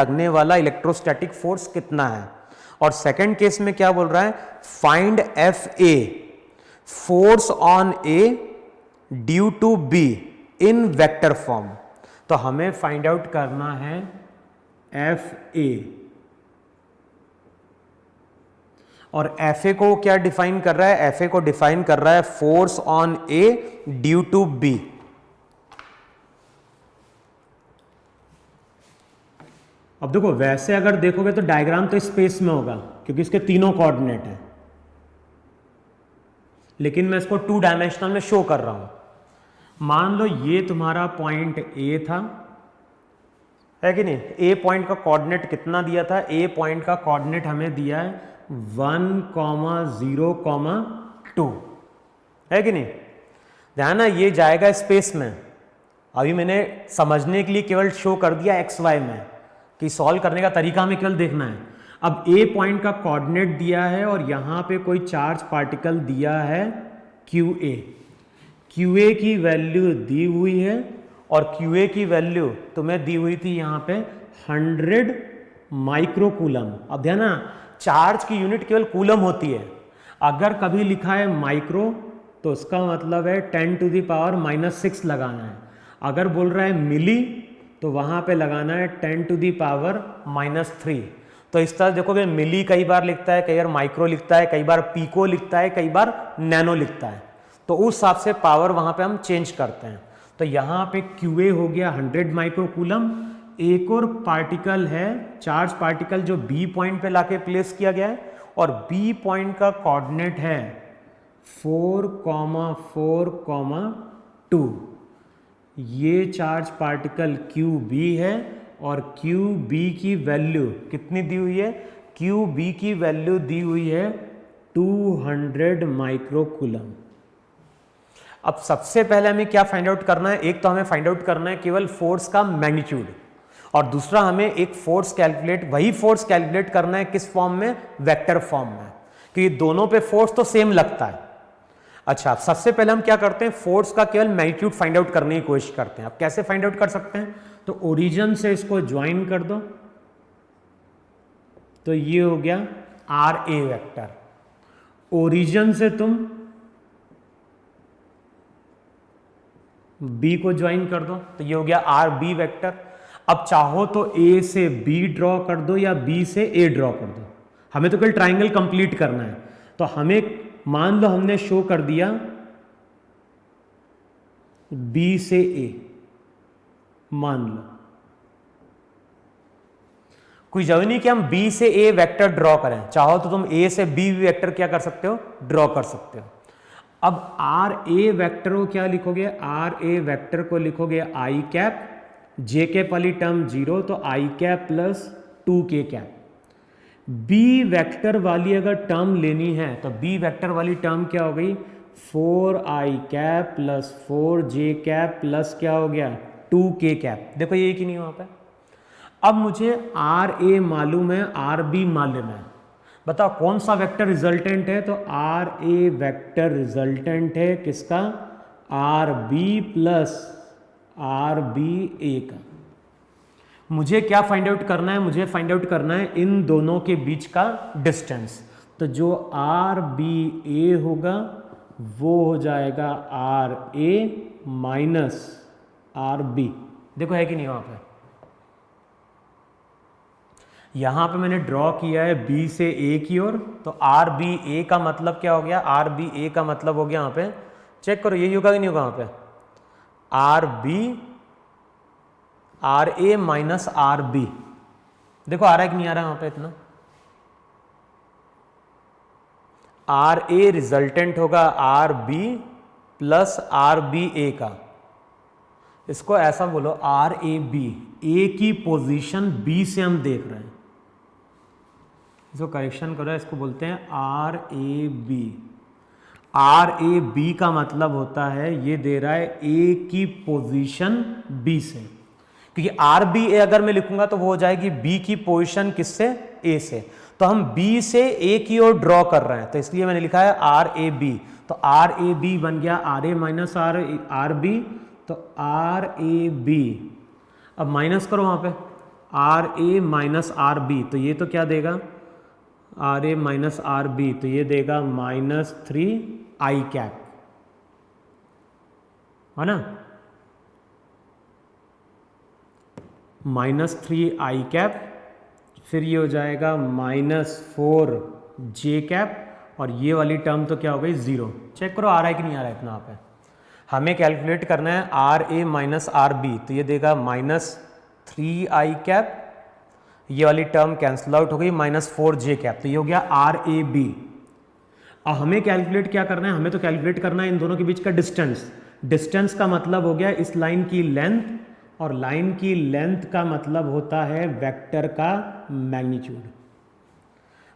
लगने वाला electrostatic force कितना है। और सेकंड केस में क्या बोल रहा है, find F A force on A due to B in vector form. तो हमें फाइंड आउट करना है एफ ए, और एफ ए को क्या डिफाइन कर रहा है, एफ ए को डिफाइन कर रहा है force on A due to B. अब देखो वैसे अगर देखोगे तो डायग्राम तो स्पेस में होगा क्योंकि इसके तीनों कोऑर्डिनेट हैं, लेकिन मैं इसको 2 डायमेंशनल में शो कर रहा हूं। मान लो ये तुम्हारा पॉइंट ए था, है कि नहीं। ए पॉइंट का कोऑर्डिनेट कितना दिया था, ए पॉइंट का कोऑर्डिनेट हमें दिया है 1,0,2, है कि नहीं। ध्यान ना, ये जाएगा स्पेस में। अभी मैंने समझने के लिए केवल शो कर दिया एक्स वाई में कि सॉल्व करने का तरीका हमें केवल देखना है। अब ए पॉइंट का कोऑर्डिनेट दिया है और यहां पे कोई चार्ज पार्टिकल दिया है क्यू ए। क्यू ए की वैल्यू दी हुई है और क्यू ए की वैल्यू तुम्हें दी हुई थी यहां पे 100 माइक्रोकूलम। अब ध्यान ना, चार्ज की यूनिट केवल कूलम होती है। अगर कभी लिखा है माइक्रो तो उसका मतलब है 10⁻⁻6 लगाना है। अगर बोल रहा है मिली तो वहां पे लगाना है 10⁻³ तो इस तरह देखोगे मिली कई बार लिखता है, कई बार माइक्रो लिखता है, कई बार पीको लिखता है, कई बार नैनो लिखता है। तो उस हिसाब से पावर वहां पे हम चेंज करते हैं। तो यहाँ पे क्यूए हो गया 100 माइक्रोकूलम। एक और पार्टिकल है, चार्ज पार्टिकल, जो बी पॉइंट पे लाके प्लेस किया गया है और बी पॉइंट का कोऑर्डिनेट है 4,4,2। ये चार्ज पार्टिकल क्यू बी है और क्यू बी की वैल्यू कितनी दी हुई है, क्यू बी की वैल्यू दी हुई है 200 माइक्रोकूलम। अब सबसे पहले हमें क्या फाइंड आउट करना है, एक तो हमें फाइंड आउट करना है केवल फोर्स का मैग्नीट्यूड, और दूसरा हमें एक फोर्स कैलकुलेट, वही फोर्स कैलकुलेट करना है किस फॉर्म में, वेक्टर फॉर्म में, क्योंकि दोनों पे फोर्स तो सेम लगता है। अच्छा, सबसे पहले हम क्या करते हैं, फोर्स का केवल मैग्नीट्यूड फाइंड आउट करने की कोशिश करते हैं। अब कैसे फाइंड आउट कर सकते हैं, तो ओरिजिन से इसको ज्वाइन कर दो, तो ये हो गया आर ए वेक्टर। ओरिजिन से तुम बी को ज्वाइन कर दो, तो ये हो गया आर बी वेक्टर। अब चाहो तो ए से बी ड्रॉ कर दो या बी से ए ड्रॉ कर दो, हमें तो केवल ट्राइंगल कंप्लीट करना है। तो हमें मान लो हमने शो कर दिया बी से ए, मान लो कोई जरूरी नहीं कि हम बी से ए वेक्टर ड्रॉ करें, चाहो तो तुम ए से बी वेक्टर क्या कर सकते हो, ड्रॉ कर सकते हो। अब आर ए वेक्टर को क्या लिखोगे, आर ए वेक्टर को लिखोगे आई कैप, जे कैप वाली टर्म 0 तो i cap plus 2k cap. B vector वाली अगर टर्म लेनी है तो बी वेक्टर वाली टर्म क्या हो गई, 4i cap plus 4j cap plus क्या हो गया 2k कैप। देखो ये कि नहीं वहां पे। अब मुझे आर ए मालूम है, आर बी मालूम है, बताओ कौन सा वेक्टर रिजल्टेंट है, तो आर ए वेक्टर रिजल्टेंट है किसका, r b plus r b a का। मुझे क्या फाइंड आउट करना है, मुझे फाइंड आउट करना है इन दोनों के बीच का डिस्टेंस। तो जो आर बी ए होगा वो हो जाएगा R A minus R B. देखो है कि नहीं वहां पे, यहां पे मैंने ड्रॉ किया है बी से ए की ओर, तो आर बी ए का मतलब क्या हो गया, आर बी ए का मतलब हो गया, यहां पे चेक करो यही होगा कि नहीं होगा, वहां पे R B R A minus R B. देखो आ रहा है कि नहीं आ रहा है वहां पे, इतना आर ए रिजल्टेंट होगा r b plus r b a का। इसको ऐसा बोलो आर ए बी, ए की पोजीशन बी से हम देख रहे हैं, इसको करेक्शन करो, इसको बोलते हैं R A B. R A B का मतलब होता है ये दे रहा है ए की पोजीशन बी से, क्योंकि आर बी ए अगर मैं लिखूंगा तो वो हो जाएगी बी की पोजीशन किससे, ए से। तो हम बी से ए की ओर ड्रॉ कर रहे हैं, तो इसलिए मैंने लिखा है आर ए बी। तो आर ए बी बन गया R A minus R B, तो आर ए बी। अब माइनस करो वहां पे, R A minus R B, तो ये तो क्या देगा, R A minus R B, तो ये देगा -3 आई कैप, है ना, -3 आई कैप, फिर ये हो जाएगा -4 जे कैप, और ये वाली टर्म तो क्या हो गई 0। चेक करो आ रहा है कि नहीं आ रहा है इतना। आप हमें कैलकुलेट करना है R A minus R B, तो ये देगा -3 आई कैप, ये वाली टर्म कैंसिल आउट हो गई, -4 जे कैप, तो ये हो गया आर ए बी। अब हमें कैलकुलेट क्या करना है, हमें तो कैलकुलेट करना है इन दोनों के बीच का डिस्टेंस। डिस्टेंस का मतलब हो गया इस लाइन की लेंथ, और लाइन की लेंथ का मतलब होता है वेक्टर का मैग्नीट्यूड।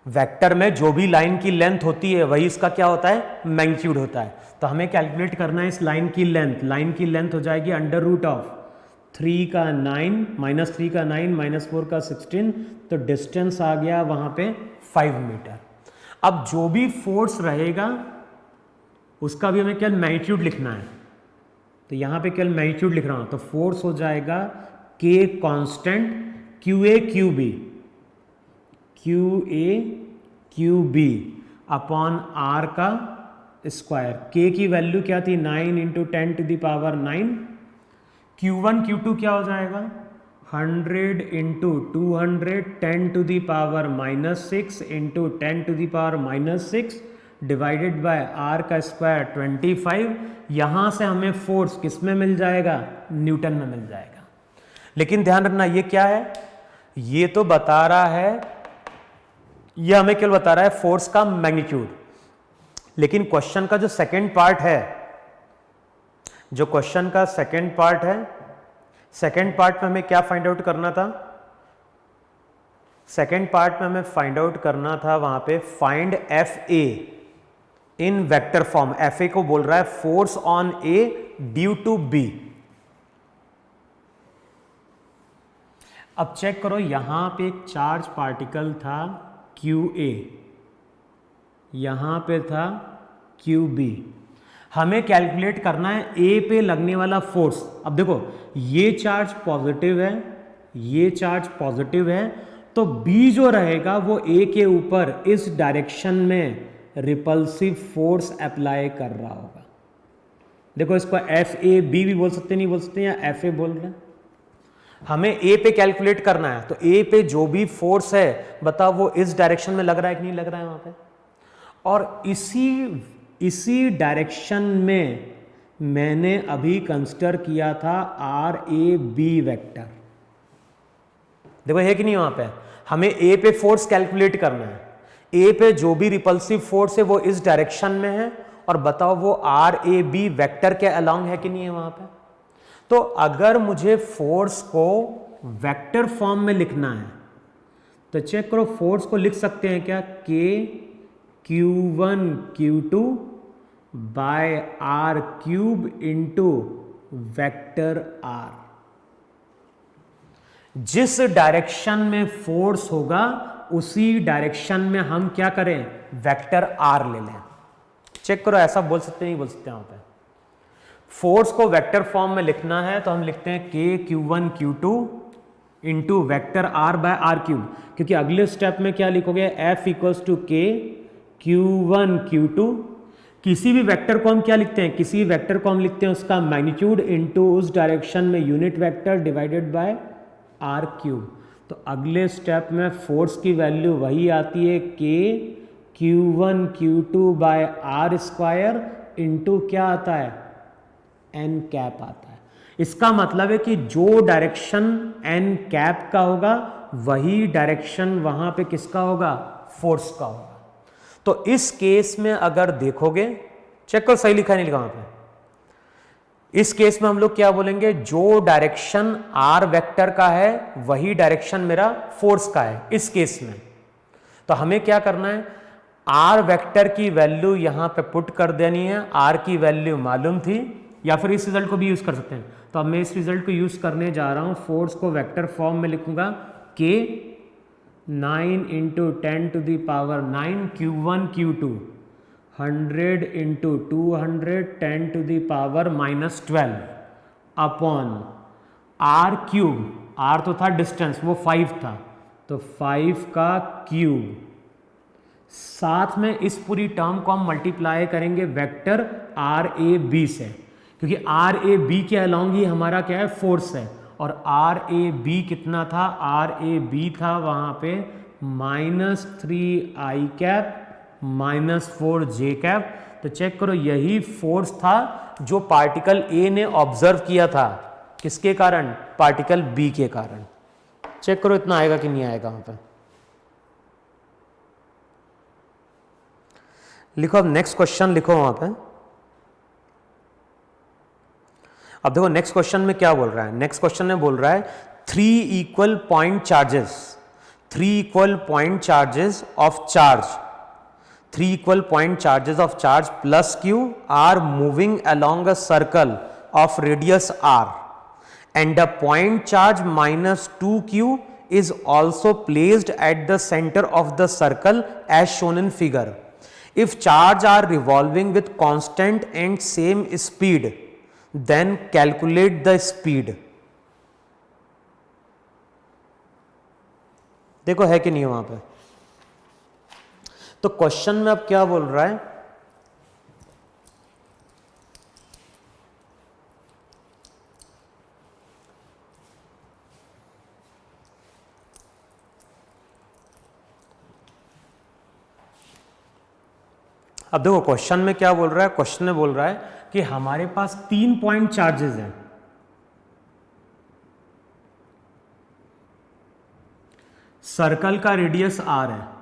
वेक्टर में जो भी लाइन की लेंथ होती है वही इसका क्या होता है, मैग्नीट्यूड होता है। तो हमें कैलकुलेट करना है इस लाइन की लेंथ। लाइन की लेंथ हो जाएगी √3 का 9, -3 का 9, -4 का 16, तो डिस्टेंस आ गया वहां पे 5 मीटर। अब जो भी फोर्स रहेगा उसका भी हमें केवल मैग्नीट्यूड लिखना है, तो यहां पे केवल मैग्नीट्यूड लिख रहा हूं, तो फोर्स हो जाएगा K constant QA QB, QA QB upon R का स्क्वायर। K की वैल्यू क्या थी 9 × 10⁹ 9, Q1 Q2 क्या हो जाएगा 100 × 200 10⁻⁻6 × 10⁻⁻6 डिवाइडेड बाय R का स्क्वायर 25। यहां से हमें फोर्स किस में मिल जाएगा, न्यूटन में मिल जाएगा। लेकिन ध्यान रखना ये क्या है, ये तो बता रहा है, ये हमें केवल बता रहा है फोर्स का मैग्नीट्यूड। लेकिन क्वेश्चन का जो सेकंड पार्ट है, जो क्वेश्चन का सेकंड पार्ट है, सेकंड पार्ट में हमें क्या फाइंड आउट करना था, सेकंड पार्ट में हमें फाइंड आउट करना था वहां पे find F A in vector form. F A को बोल रहा है force on A due to B. अब चेक करो यहां पे एक चार्ज पार्टिकल था QA, यहां पे था QB। हमें कैलकुलेट करना है A पे लगने वाला फोर्स। अब देखो ये चार्ज पॉजिटिव है, ये चार्ज पॉजिटिव है, तो B जो रहेगा वो A के ऊपर इस डायरेक्शन में रिपल्सिव फोर्स अप्लाई कर रहा होगा। देखो इसको FAB भी बोल सकते, नहीं बोल सकते, या FA बोल रहे हैं। हमें A पे कैलकुलेट करना है, तो A पे जो भी फोर्स है बताओ वो इस डायरेक्शन में लग रहा है कि नहीं लग रहा है वहां पे, और इसी डायरेक्शन में मैंने अभी कंसिडर किया था RAB वेक्टर। देखो है कि नहीं वहां पे, हमें A पे फोर्स कैलकुलेट करना है। A पे जो भी रिपल्सिव फोर्स है वो इस डायरेक्शन में है, और बताओ वो RAB वेक्टर के अलोंग है कि नहीं है वहां पे। तो अगर मुझे फोर्स को वेक्टर फॉर्म में लिखना है तो चेक करो, फोर्स को लिख सकते हैं क्या, K Q1 Q2 by R³ into vector R। जिस डायरेक्शन में फोर्स होगा उसी डायरेक्शन में हम क्या करें, वेक्टर R ले लें। चेक करो ऐसा बोल सकते नहीं बोल सकते वहां पे। फोर्स को वेक्टर फॉर्म में लिखना है तो हम लिखते हैं K Q1 Q2 into vector R by R³, क्योंकि अगले स्टेप में क्या लिखोगे, F = K Q1 Q2। किसी भी वेक्टर को हम क्या लिखते हैं, किसी वेक्टर को हम लिखते हैं उसका मैग्नीट्यूड इंटू उस डायरेक्शन में unit vector divided by R³। तो अगले स्टेप में फोर्स की वैल्यू वही आती है K Q1 Q2 bye R² into क्या आता है, n कैप आता है। इसका मतलब है कि जो डायरेक्शन n कैप का होगा वही डायरेक्शन वहां पे किसका होगा, फोर्स का होगा। तो इस केस में अगर देखोगे, चेक करो सही लिखा नहीं लिखा वहां पे। इस केस में हम लोग क्या बोलेंगे, जो डायरेक्शन R वेक्टर का है वही डायरेक्शन मेरा फोर्स का है इस केस में। तो हमें क्या करना है, R वेक्टर की वैल्यू यहां पे पुट कर देनी है। R की वैल्यू मालूम थी, या फिर इस रिजल्ट को भी यूज कर सकते हैं। तो अब मैं इस रिजल्ट को यूज करने जा रहा हूं। फोर्स को वेक्टर फॉर्म में लिखूंगा K 9 × 10⁻⁹ Q1 Q2 100 × 200 10⁻⁻12 upon R³ are तो था डिस्टेंस, वो 5 था, तो 5 का क्यूब, साथ में इस पूरी टर्म को हम मल्टीप्लाई करेंगे वेक्टर आर ए बी से, क्योंकि आर ए बी के अलॉन्ग ही हमारा क्या है, फोर्स है, और आर ए बी कितना था, आर ए बी था वहाँ पे -3 i कैप -4 j कैप। तो चेक करो, यही फोर्स था जो पार्टिकल ए ने ऑब्जर्व किया था, किसके कारण, पार्टिकल बी के कारण। चेक करो इतना आएगा कि नहीं आएगा वहाँ पे। लिखो अब नेक्स्ट क्वेश्चन लिखो वहाँ पे। अब देखो नेक्स्ट क्वेश्चन में क्या बोल रहा है, नेक्स्ट क्वेश्चन में बोल रहा है 3 equal point charges, 3 equal point charges of charge, 3 equal point charges of charge plus q are moving along a circle of radius r, and a point charge -2q is also placed at the center of the circle as shown in figure. If charge are revolving with constant and same speed, then calculate the speed. देखो है कि नहीं वहां पे। तो question में अब क्या बोल रहा है, अब देखो क्वेश्चन में क्या बोल रहा है, क्वेश्चन में बोल रहा है कि हमारे पास 3 पॉइंट चार्जेस हैं, सर्कल का रेडियस r है,